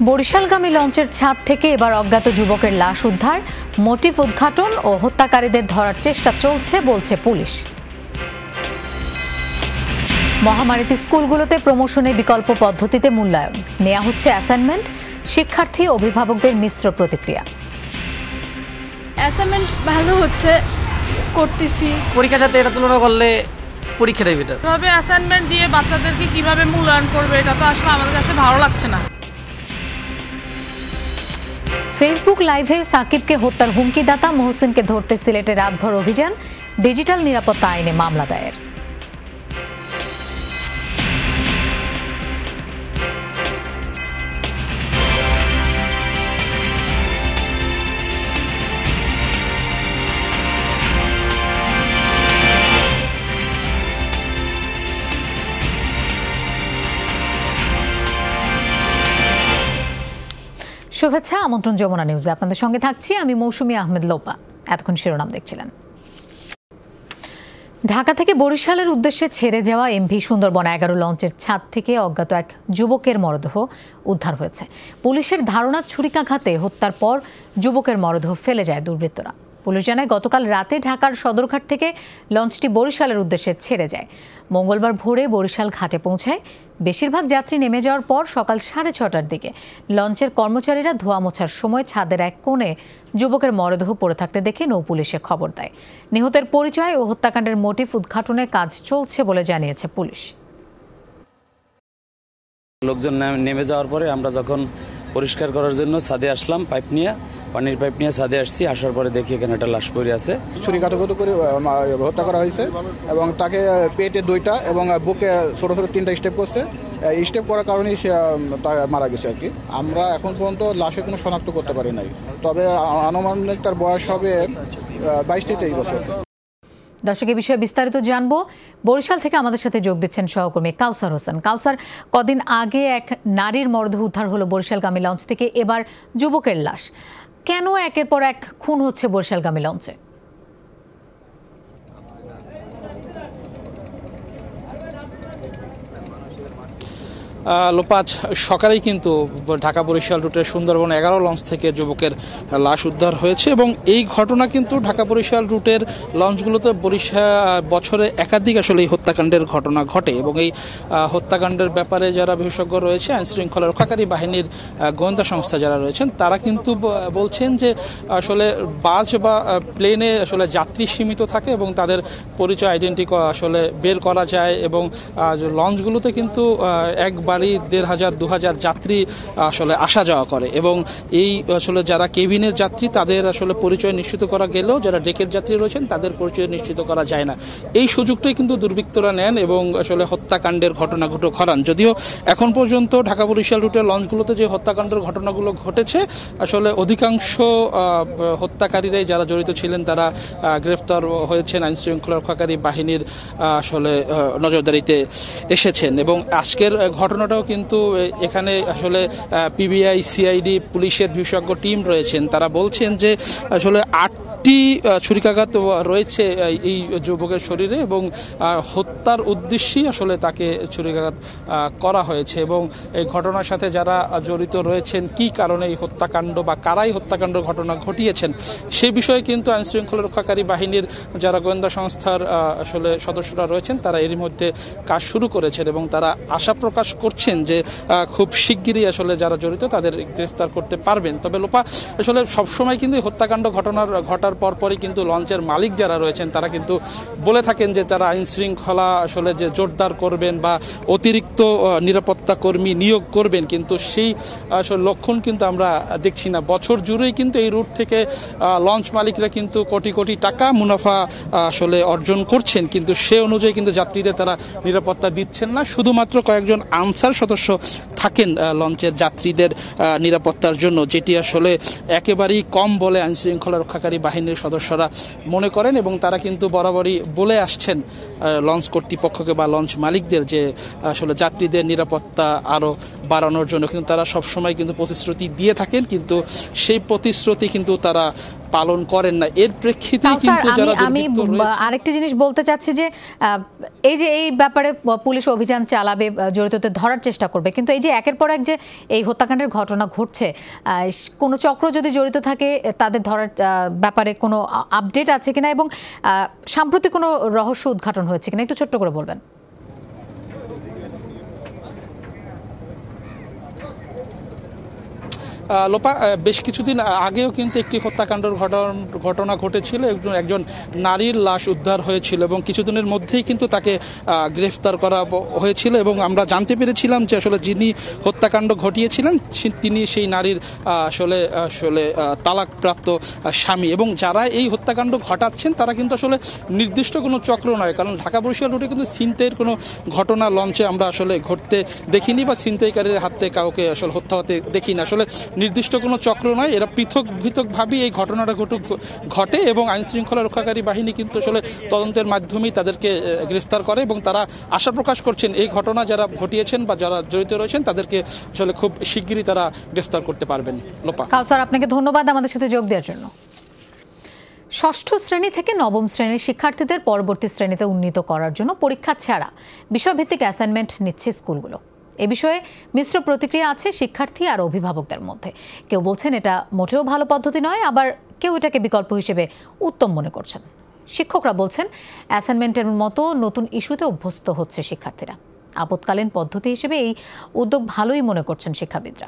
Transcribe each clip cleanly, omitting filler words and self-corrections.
বরিশালগামী লঞ্চের ছাদ থেকে এবার অজ্ঞাত যুবকের লাশ উদ্ধার, মোটিভ উদ্ঘাটন ও হত্যাকারীদের ধরার চেষ্টা চলছে বলছে পুলিশ। মহামারীতে স্কুলগুলোতে প্রমোশনে বিকল্প পদ্ধতিতে মূল্যায়ন নেওয়া হচ্ছে অ্যাসাইনমেন্ট, শিক্ষার্থী অভিভাবকদের মিশ্র প্রতিক্রিয়া। অ্যাসাইনমেন্ট ভালো হচ্ছে, করতেছি। পরীক্ষার সাথে এটা তুলনা করলে পরীক্ষাটাই বেটার। তবে অ্যাসাইনমেন্ট দিয়ে বাচ্চাদেরকে কিভাবে মূল্যায়ন করবে এটা তো আসলে আমাদের কাছে ভালো লাগছে না। ফেসবুক লাইভে সাকিবকে হত্যার হুমকিদাতা মোহসিনকে ধরতে সিলেটে রাতভর অভিযান, ডিজিটাল নিরাপত্তা আইনে মামলা দায়ের। শুভেচ্ছা, আমন্ত্রণ যমুনা নিউজে আপনাদের সঙ্গে থাকছি আমি মৌসুমী আহমেদ লোপা। এতক্ষণ শিরোনাম দেখছিলেন। ঢাকা থেকে বরিশালের উদ্দেশ্যে ছেড়ে যাওয়া এমভি সুন্দরবন 11 লঞ্চের ছাদ থেকে অজ্ঞাত এক যুবকের মরদেহ উদ্ধার হয়েছে। পুলিশের ধারণা ছুরিকাঘাতে হত্যার পর যুবকের মরদেহ ফেলে যায় দুর্বৃত্তরা। পুলিশ জানায় গতকাল রাতে ঢাকার সদরঘাট থেকে লঞ্চটি বরিশালের উদ্দেশ্যে ছেড়ে যায়। মঙ্গলবার ভোরে বরিশাল ঘাটে পৌঁছায়। বেশিরভাগ যাত্রী নেমে যাওয়ার পর সকাল 6:30টার দিকে লঞ্চের কর্মচারীরা ধোয়া মোছার সময় ছাদের এক কোণে যুবকের মরদেহ পড়ে থাকতে দেখে নৌ পুলিশে খবর দেয়। নিহতের পরিচয় ও হত্যাকাণ্ডের মোটিভ উদ্ঘাটনের কাজ চলছে বলে জানিয়েছে পুলিশ। লোকজন নেমে যাওয়ার পরে আমরা যখন পরিষ্কার করার জন্য ছাদে আসলাম, পানির পাইপ নিয়ে ছাদে আসছি। আসার পরে দেখি এখানে একটা লাশ পড়ে আছে। ছুরি কাটাকুটি করে হত্যা করা হয়েছে এবং তাকে পেটে 2টা এবং বুকে ছোট ছোট 3টা স্টেপ করছে। স্টেপ করার কারণেই সে মারা গেছে আর কি। আমরা এখন পর্যন্ত লাশে কোনো শনাক্ত করতে পারি নাই, তবে আনুমানিক তার বয়স হবে 22-23 বছর। দর্শক, এই বিষয়ে বিস্তারিত জানবো। বরিশাল থেকে আমাদের সাথে যোগ দিচ্ছেন সহকর্মী কাউসার হোসেন। কাউসার, কদিন আগে এক নারীর মরদেহ উদ্ধার হলো বরিশালগামী লঞ্চ থেকে, এবার যুবকের লাশ। কেন একের পর এক খুন হচ্ছে বরিশালগামী লঞ্চে? লোপাজ সকালেই কিন্তু ঢাকা বরিশাল রুটের সুন্দরবন 11 লঞ্চ থেকে যুবকের লাশ উদ্ধার হয়েছে এবং এই ঘটনা কিন্তু ঢাকা বরিশাল রুটের লঞ্চগুলোতে বছরে একাধিক আসলে এই হত্যাকাণ্ডের ঘটনা ঘটে এবং এই হত্যাকাণ্ডের ব্যাপারে যারা বিশেষজ্ঞ রয়েছে, আইন শৃঙ্খলা রক্ষাকারী বাহিনীর গোয়েন্দা সংস্থা যারা রয়েছেন, তারা কিন্তু বলছেন যে আসলে বাস বা প্লেনে আসলে যাত্রী সীমিত থাকে এবং তাদের পরিচয় আইডেন্টি আসলে বের করা যায় এবং লঞ্চগুলোতে কিন্তু একবারই 1,500-2,000 যাত্রী আসলে আসা যাওয়া করে এবং এই আসলে যারা কেবিনের যাত্রী তাদের আসলে পরিচয় নিশ্চিত করা গেলেও যারা ডেকের যাত্রী রয়েছেন তাদের পরিচয় নিশ্চিত করা যায় না। এই সুযোগটাই কিন্তু দুর্বৃত্তরা নেন এবং আসলে হত্যাকাণ্ডের ঘটনাগুলো ঘটান। যদিও এখন পর্যন্ত ঢাকা বরিশাল রুটের লঞ্চগুলোতে যে হত্যাকাণ্ডের ঘটনাগুলো ঘটেছে, আসলে অধিকাংশ হত্যাকারীরাই যারা জড়িত ছিলেন তারা গ্রেফতার হয়েছেন, আইন শৃঙ্খলা রক্ষাকারী বাহিনীর আসলে নজরদারিতে এসেছেন এবং আজকের ঘটনাটাও কিন্তু এখানে আসলে পিবিআই, সিআইডি, পুলিশের বিশেষজ্ঞ টিম রয়েছেন। তারা বলছেন যে আসলে 8টি ছুরিকাঘাত রয়েছে এই যুবকের শরীরে এবং হত্যার উদ্দেশ্যেই আসলে তাকে ছুরিকাঘাত করা হয়েছে এবং এই ঘটনার সাথে যারা জড়িত রয়েছেন, কি কারণে এই হত্যাকাণ্ড বা কারাই হত্যাকাণ্ড ঘটনা ঘটিয়েছেন সে বিষয়ে কিন্তু আইন শৃঙ্খলা রক্ষাকারী বাহিনীর যারা গোয়েন্দা সংস্থার আসলে সদস্যরা রয়েছেন তারা এরই মধ্যে কাজ শুরু করেছেন এবং তারা আশা প্রকাশ করছেন যে খুব শিগগিরই আসলে যারা জড়িত তাদের গ্রেফতার করতে পারবেন। তবে লোপা, আসলে সবসময় কিন্তু হত্যাকাণ্ড ঘটার পরপরই কিন্তু লঞ্চের মালিক যারা রয়েছেন তারা কিন্তু বলে থাকেন যে তারা আইন শৃঙ্খলা আসলে যে জোরদার করবেন বা অতিরিক্ত নিরাপত্তা কর্মী নিয়োগ করবেন, কিন্তু সেই আসলে লক্ষণ কিন্তু আমরা দেখছি না। বছর জুড়েই কিন্তু এই রুট থেকে লঞ্চ মালিকরা কিন্তু কোটি কোটি টাকা মুনাফা আসলে অর্জন করছেন, কিন্তু সে অনুযায়ী কিন্তু যাত্রীদের তারা নিরাপত্তা দিচ্ছেন না। শুধুমাত্র কয়েকজন আনসার সদস্য থাকেন লঞ্চের যাত্রীদের নিরাপত্তার জন্য, যেটি আসলে একেবারেই কম বলে আইন শৃঙ্খলা রক্ষাকারী বাহিনীর সদস্যরা মনে করেন এবং তারা কিন্তু বরাবরই বলে আসছেন লঞ্চ কর্তৃপক্ষকে বা লঞ্চ মালিকদের যে আসলে যাত্রীদের নিরাপত্তা আরও বাড়ানোর জন্য কিন্তু তারা সবসময় কিন্তু প্রতিশ্রুতি দিয়ে থাকেন, কিন্তু সেই প্রতিশ্রুতি কিন্তু তারা পালন করেন না। এর প্রেক্ষিতে কিন্তু আমি আরেকটি জিনিস বলতে চাচ্ছি যে এই ব্যাপারে পুলিশ অভিযান চালাবে, জড়িতদের ধরার চেষ্টা করবে, কিন্তু এই যে একের পর এক যে এই হত্যাকাণ্ডের ঘটনা ঘটছে, কোনো চক্র যদি জড়িত থাকে তাদের ধরার ব্যাপারে কোনো আপডেট আছে কিনা এবং সাম্প্রতিক কোনো রহস্য উদ্ঘাটন হয়েছে কিনা একটু ছোট্ট করে বলবেন। লোপা, বেশ কিছুদিন আগেও কিন্তু একটি হত্যাকাণ্ডের ঘটনা ঘটেছিল। একজন নারীর লাশ উদ্ধার হয়েছিল এবং কিছুদিনের মধ্যেই কিন্তু তাকে গ্রেফতার করা হয়েছিল এবং আমরা জানতে পেরেছিলাম যে আসলে যিনি হত্যাকাণ্ড ঘটিয়েছিলেন তিনি সেই নারীর আসলে তালাকপ্রাপ্ত স্বামী। এবং যারা এই হত্যাকাণ্ড ঘটাচ্ছেন তারা কিন্তু আসলে নির্দিষ্ট কোনো চক্র নয়, কারণ ঢাকা বরিশাল রুটে কিন্তু ছিনতাইয়ের কোনো ঘটনা লঞ্চে আমরা আসলে ঘটতে দেখিনি বা ছিনতাইকারীর হাতে কাউকে আসলে হত্যা হতে দেখিনি। আসলে নির্দিষ্ট কোনো চক্র নয়, এরা পৃথকভাবেই এই ঘটনাটা ঘটে এবং আইন শৃঙ্খলা রক্ষাকারী বাহিনী কিন্তু আসলে তদন্তের মাধ্যমেই তাদেরকে গ্রেফতার করে এবং তারা আশা প্রকাশ করছেন এই ঘটনা যারা ঘটিয়েছেন বা যারা জড়িত রয়েছেন তাদেরকে আসলে খুব শিগগিরই তারা গ্রেফতার করতে পারবেন। লোপা, কাউসার, আপনাকে ধন্যবাদ আমাদের সাথে যোগ দেওয়ার জন্য। ষষ্ঠ শ্রেণী থেকে নবম শ্রেণীর শিক্ষার্থীদের পরবর্তী শ্রেণীতে উন্নীত করার জন্য পরীক্ষা ছাড়া বিষয়ভিত্তিক অ্যাসাইনমেন্ট নিচ্ছে স্কুলগুলো। এ বিষয়ে মিশ্র প্রতিক্রিয়া আছে শিক্ষার্থী আর অভিভাবকদের মধ্যে। কেউ বলছেন এটা মোটেও ভালো পদ্ধতি নয়, আবার কেউ এটাকে বিকল্প হিসেবে উত্তম মনে করছেন। শিক্ষকরা বলছেন অ্যাসাইনমেন্টের মতো নতুন ইস্যুতে অভ্যস্ত হচ্ছে শিক্ষার্থীরা। আপৎকালীন পদ্ধতি হিসেবে এই উদ্যোগ ভালোই মনে করছেন শিক্ষাবিদরা।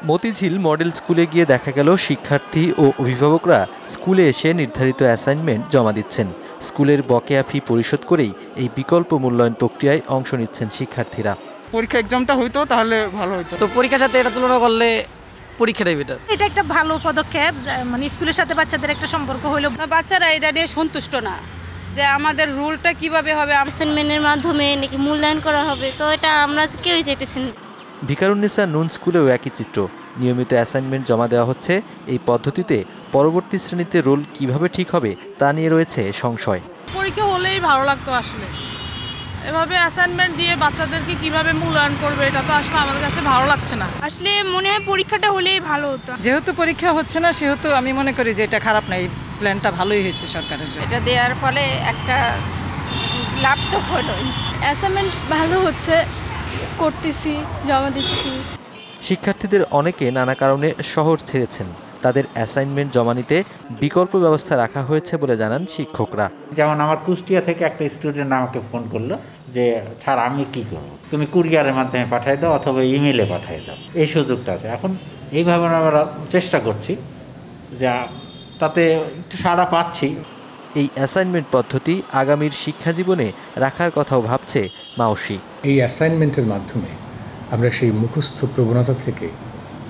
মতিঝিল মডেল স্কুলে গিয়ে দেখা গেল শিক্ষার্থী ও অভিভাবকরা স্কুলে এসে নির্ধারিত অ্যাসাইনমেন্ট জমা দিচ্ছেন। স্কুলের বকেয়া ফি পরিশোধ করেই এই বিকল্প মূল্যায়ন প্রক্রিয়ায় অংশ নিচ্ছেন শিক্ষার্থীরা। পরীক্ষা এক্সামটা হইতো তাহলে ভালো হতো। তো পরীক্ষার সাথে এটা তুলনা করলে পরীক্ষাটাই বেটার। এটা একটা ভালো পদক্ষেপ, মানে স্কুলের সাথে বাচ্চাদের একটা সম্পর্ক হলো। বাচ্চারা এটা নিয়ে সন্তুষ্ট না যে আমাদের রুলটা কিভাবে হবে, অ্যাসাইনমেন্টের মাধ্যমে নাকি মূল্যায়ন করা হবে, তো এটা আমরা কেউই চাইতেছি না। ভিকারুন্নিসা নুন স্কুলেও একই চিত্র। নিয়মিত অ্যাসাইনমেন্ট জমা দেওয়া হচ্ছে। এই পদ্ধতিতে পরবর্তী শ্রেণীতে রোল কিভাবে ঠিক হবে তা নিয়ে রয়েছে সংশয়। পরীক্ষা হলেই ভালো লাগতো আসলে, এভাবে অ্যাসাইনমেন্ট দিয়ে বাচ্চাদেরকে কিভাবে মূল্যায়ন করবে এটা তো আসলে আমাদের কাছে ভালো লাগছে না। আসলে মনে হয় পরীক্ষাটা হলেই ভালো হতো। যেহেতু পরীক্ষা হচ্ছে না সেহেতু আমি মনে করি যে এটা খারাপ না, এই প্ল্যানটা ভালোই হয়েছে সরকারের জন্য। এটা দেওয়ার ফলে একটা লাভ তো হলোই। অ্যাসাইনমেন্ট ভালো হচ্ছে, করতেছি, জমা দিচ্ছি। শিক্ষার্থীদের অনেকে নানা কারণে শহর ছেড়েছেন। তাদের অ্যাসাইনমেন্ট জমা নিতে বিকল্প ব্যবস্থা রাখা হয়েছে বলে জানান শিক্ষকরা। যেমন আমার কুষ্টিয়া থেকে একটা স্টুডেন্ট আমাকে ফোন করলো যে স্যার আমি কি করব, তুমি কুরিয়ারের মাধ্যমে পাঠিয়ে দাও অথবা ইমেলে পাঠিয়ে দাও, এই সুযোগটা আছে। এখন এইভাবে আমরা চেষ্টা করছি, যা তাতে একটু সাড়া পাচ্ছি। এই অ্যাসাইনমেন্ট পদ্ধতি আগামীর শিক্ষা জীবনে রাখার কথাও ভাবছে মাওসি। এই অ্যাসাইনমেন্টের মাধ্যমে আমরা সেই মুখস্থ প্রবণতা থেকে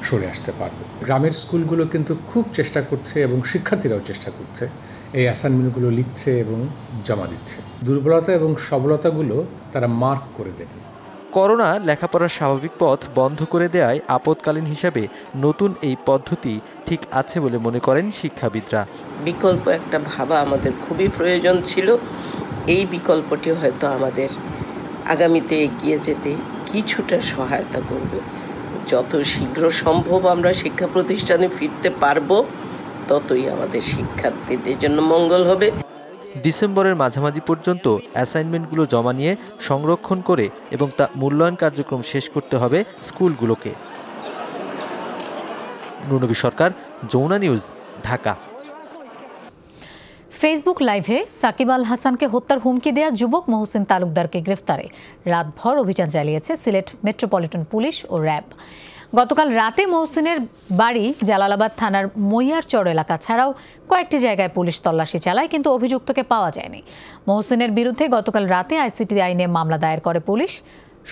সরে আসতে পারব। গ্রামের স্কুলগুলো কিন্তু খুব চেষ্টা করছে এবং শিক্ষার্থীরাও চেষ্টা করছে, এই অ্যাসাইনমেন্টগুলো লিখছে এবং জমা দিচ্ছে। দুর্বলতা এবং সবলতাগুলো তারা মার্ক করে দেবে। করোনা লেখাপড়ার স্বাভাবিক পথ বন্ধ করে দেওয়ায় আপৎকালীন হিসাবে নতুন এই পদ্ধতি ঠিক আছে বলে মনে করেন শিক্ষাবিদরা। বিকল্প একটা ভাবা আমাদের খুবই প্রয়োজন ছিল। এই বিকল্পটি হয়তো আমাদের আগামীতে এগিয়ে যেতে কিছুটা সহায়তা করবে। যত শীঘ্র সম্ভব আমরা শিক্ষা প্রতিষ্ঠানে ফিরতে পারবো ততই আমাদের শিক্ষার্থীদের জন্য মঙ্গল হবে। ডিসেম্বরের মাঝামাঝি পর্যন্ত অ্যাসাইনমেন্টগুলো জমা নিয়ে সংরক্ষণ করে এবং তা মূল্যায়ন কার্যক্রম শেষ করতে হবে স্কুলগুলোকে। নুনবী সরকার, যমুনা নিউজ, ঢাকা। ফেসবুক লাইভে সাকিব আল হাসানকে হত্যার হুমকি দেয়া যুবক মহসিন তালুকদারকে গ্রেফতারে রাতভর অভিযান চালিয়েছে সিলেট মেট্রোপলিটন পুলিশ ও র্যাব। গতকাল রাতে মহসিনের বাড়ি জালালাবাদ থানার মইয়ারচর এলাকা ছাড়াও কয়েকটি জায়গায় পুলিশ তল্লাশি চালায়, কিন্তু অভিযুক্তকে পাওয়া যায়নি। মহসিনের বিরুদ্ধে গতকাল রাতে আইসিটি আইনে মামলা দায়ের করে পুলিশ।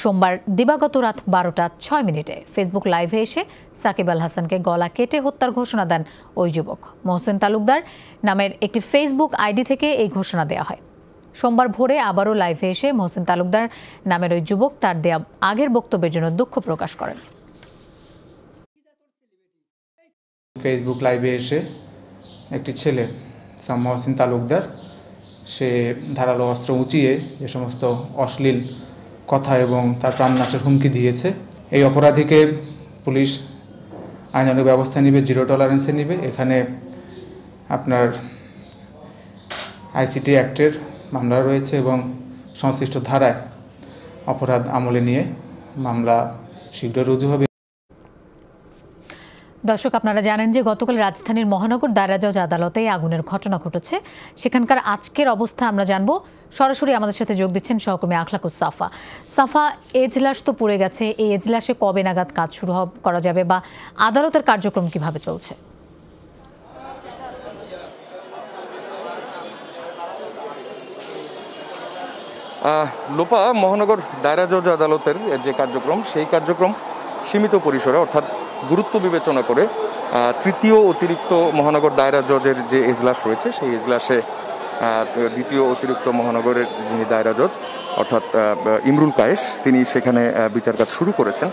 সোমবার দিবাগত রাত 12টা 6 ফেসবুক লাইভে এসে সাকিব আল হাসানকে গলা কেটে হত্যার ঘোষণা দেন ওই যুবক। মহসিন তালুকদার নামের একটি ফেসবুক আইডি থেকে এই ঘোষণা দেওয়া হয়। সোমবার ভোরে আবারও লাইভে এসে মহসিন তালুকদার নামের ওই যুবক তার দেয়া আগের বক্তব্যের জন্য দুঃখ প্রকাশ করেন। ফেসবুক লাইভে এসে একটি ছেলে মহসিন তালুকদার সে ধারালো অস্ত্র উঁচিয়ে যে সমস্ত অশ্লীল কথা এবং তার প্রাণনাশের হুমকি দিয়েছে। এই অপরাধীকে পুলিশ আইনানুগ ব্যবস্থা নিবে, জিরো টলারেন্সে নিবে। এখানে আপনার আইসিটি অ্যাক্টের মামলা রয়েছে এবং সংশ্লিষ্ট ধারায় অপরাধ আমলে নিয়ে মামলা শীঘ্র রুজু হবে। দর্শক, আপনারা জানেন যে গতকাল রাজধানীর মহানগর দায়রা জজ আদালতে আগুনের ঘটনা ঘটেছে। সেখানকার আজকের অবস্থা আমরা জানবো। সরাসরি আমাদের সাথে যোগ দিচ্ছেন সহকর্মী আখলাকুস সাফা। সাফা, এজলাস তো পড়ে গেছে, এই এজলাসে কবে নাগাদ কাজ শুরু করা যাবে বা আদালতের কার্যক্রম কিভাবে চলছে? লোপা, মহানগর দায়রা জজ আদালতের যে কার্যক্রম, সেই কার্যক্রম সীমিত পরিসরে অর্থাৎ গুরুত্ব বিবেচনা করে তৃতীয় অতিরিক্ত মহানগর দায়রা জজের যে এজলাস রয়েছে, সেই এজলাসে দ্বিতীয় অতিরিক্ত মহানগরের যিনি দায়রা জজ অর্থাৎ ইমরুল কায়েস, তিনি সেখানে বিচার কাজ শুরু করেছেন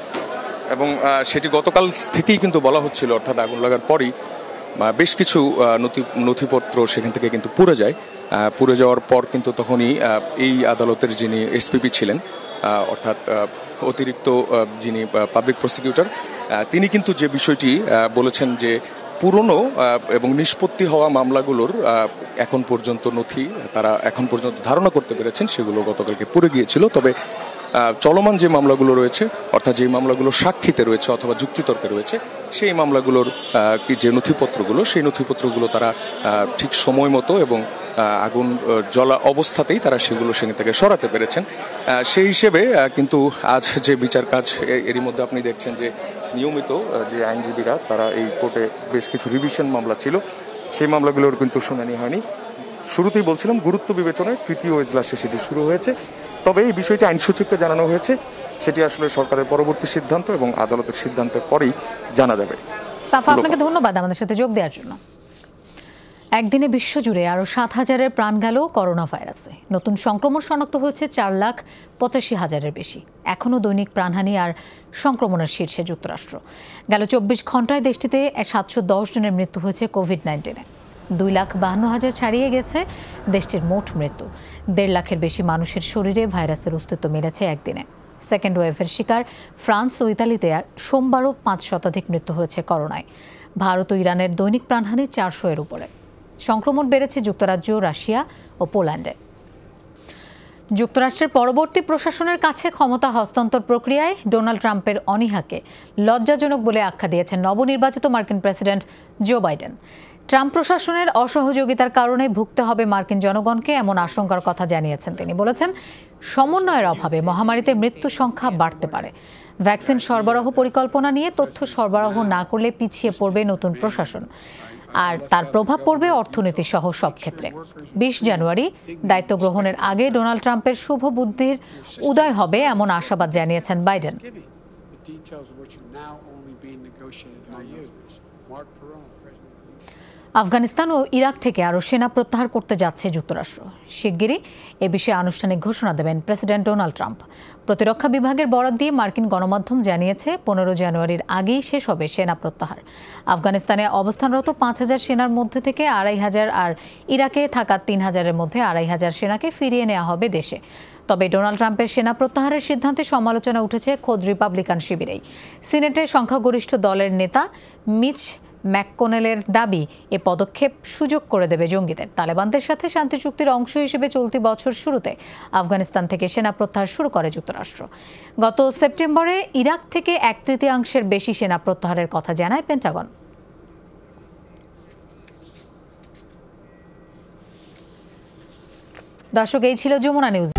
এবং সেটি গতকাল থেকেই কিন্তু বলা হচ্ছিল, অর্থাৎ আগুন লাগার পরই বেশ কিছু নথিপত্র সেখান থেকে কিন্তু পুড়ে যায়। পুড়ে যাওয়ার পর কিন্তু তখনই এই আদালতের যিনি এসপিপি ছিলেন, অর্থাৎ অতিরিক্ত যিনি পাবলিক প্রসিকিউটর, তিনি কিন্তু যে বিষয়টি বলেছেন যে পুরনো এবং নিষ্পত্তি হওয়া মামলাগুলোর এখন পর্যন্ত নথি তারা এখন পর্যন্ত ধারণা করতে পেরেছেন সেগুলো গতকালকে পুড়ে গিয়েছিল। তবে চলমান যে মামলাগুলো রয়েছে, অর্থাৎ যে মামলাগুলো সাক্ষীতে রয়েছে অথবা যুক্তিতর্কে রয়েছে, সেই মামলাগুলোর যে নথিপত্রগুলো, সেই নথিপত্রগুলো তারা ঠিক সময় মতো এবং আগুন জ্বলা অবস্থাতেই তারা সেগুলো সেখান থেকে সরাতে পেরেছেন। সেই হিসেবে কিন্তু আজ যে বিচার কাজ, এরই মধ্যে আপনি দেখছেন যে নিয়মিত যে আইনজীবীরা তারা এই কোর্টে বেশ কিছু রিভিশন মামলা ছিল, সেই মামলাগুলোর কিন্তু শুনানি হয়নি। শুরুতেই বলছিলাম, গুরুত্ব বিবেচনায় তৃতীয় এজলাসে সেটি শুরু হয়েছে। তবে এই বিষয়টি আইন সচিবকে জানানো হয়েছে, সেটি আসলে সরকারের পরবর্তী সিদ্ধান্ত এবং আদালতের সিদ্ধান্তের পরেই জানা যাবে। সাফা, আপনাকে ধন্যবাদ আমাদের সাথে যোগ দেওয়ার জন্য। একদিনে বিশ্বজুড়ে আরও 7,000-এর প্রাণ গেল করোনা ভাইরাসে। নতুন সংক্রমণ শনাক্ত হয়েছে 4,85,000-এর বেশি। এখনও দৈনিক প্রাণহানি আর সংক্রমণের শীর্ষে যুক্তরাষ্ট্র। গেল 24 ঘন্টায় দেশটিতে 710 জনের মৃত্যু হয়েছে কোভিড-19-এ। 2,52,000 ছাড়িয়ে গেছে দেশটির মোট মৃত্যু। 1.5 লাখের বেশি মানুষের শরীরে ভাইরাসের অস্তিত্ব মিলেছে একদিনে। সেকেন্ড ওয়েভের শিকার ফ্রান্স ও ইতালিতে সোমবারও 5 শতাধিক মৃত্যু হয়েছে করোনায়। ভারত ও ইরানের দৈনিক প্রাণহানি 400-এর উপরে। সংক্রমণ বেড়েছে যুক্তরাজ্য, রাশিয়া ও পোল্যান্ডে। যুক্তরাষ্ট্রের পরবর্তী প্রশাসনের কাছে ক্ষমতা হস্তান্তর প্রক্রিয়ায় ডোনাল্ড ট্রাম্পের অনীহাকে লজ্জাজনক বলে আখ্যা দিয়েছেন নবনির্বাচিত মার্কিন প্রেসিডেন্ট জো বাইডেন। ট্রাম্প প্রশাসনের অসহযোগিতার কারণে ভুগতে হবে মার্কিন জনগণকে, এমন আশঙ্কার কথা জানিয়েছেন তিনি। বলেছেন, সমন্বয়ের অভাবে মহামারীতে মৃত্যু সংখ্যা বাড়তে পারে। ভ্যাকসিন সরবরাহ পরিকল্পনা নিয়ে তথ্য সরবরাহ না করলে পিছিয়ে পড়বে নতুন প্রশাসন, আর তার প্রভাব পড়বে অর্থনীতি সহ সব ক্ষেত্রে। 20 জানুয়ারি দায়িত্ব গ্রহণের আগে ডোনাল্ড ট্রাম্পের শুভ বুদ্ধির উদয় হবে এমন আশাবাদ জানিয়েছেন বাইডেন। আফগানিস্তান ও ইরাক থেকে আরও সেনা প্রত্যাহার করতে যাচ্ছে যুক্তরাষ্ট্র। শিগগিরই এ বিষয়ে আনুষ্ঠানিক ঘোষণা দেবেন প্রেসিডেন্ট ডোনাল্ড ট্রাম্প। প্রতিরক্ষা বিভাগের বরাত দিয়ে মার্কিন গণমাধ্যম জানিয়েছে 15 জানুয়ারির আগেই শেষ হবে সেনা প্রত্যাহার। আফগানিস্তানে অবস্থানরত 5,000 সেনার মধ্যে থেকে 2,500 আর ইরাকে থাকা 3,000-এর মধ্যে 2,500 সেনাকে ফিরিয়ে নেওয়া হবে দেশে। তবে ডোনাল্ড ট্রাম্পের সেনা প্রত্যাহারের সিদ্ধান্তে সমালোচনা উঠেছে খোদ রিপাবলিকান শিবিরেই। সিনেটে সংখ্যাগরিষ্ঠ দলের নেতা মিচ ম্যাককনেলের দাবি, এ পদক্ষেপ সুযোগ করে দেবে জঙ্গিদের। তালেবানদের সাথে শান্তি চুক্তির অংশ হিসেবে চলতি বছর শুরুতে আফগানিস্তান থেকে সেনা প্রত্যাহার শুরু করে যুক্তরাষ্ট্র। গত সেপ্টেম্বরে ইরাক থেকে 1/3 বেশি সেনা প্রত্যাহারের কথা জানায় পেন্টাগন। দর্শক, এই ছিল যমুনা নিউজ।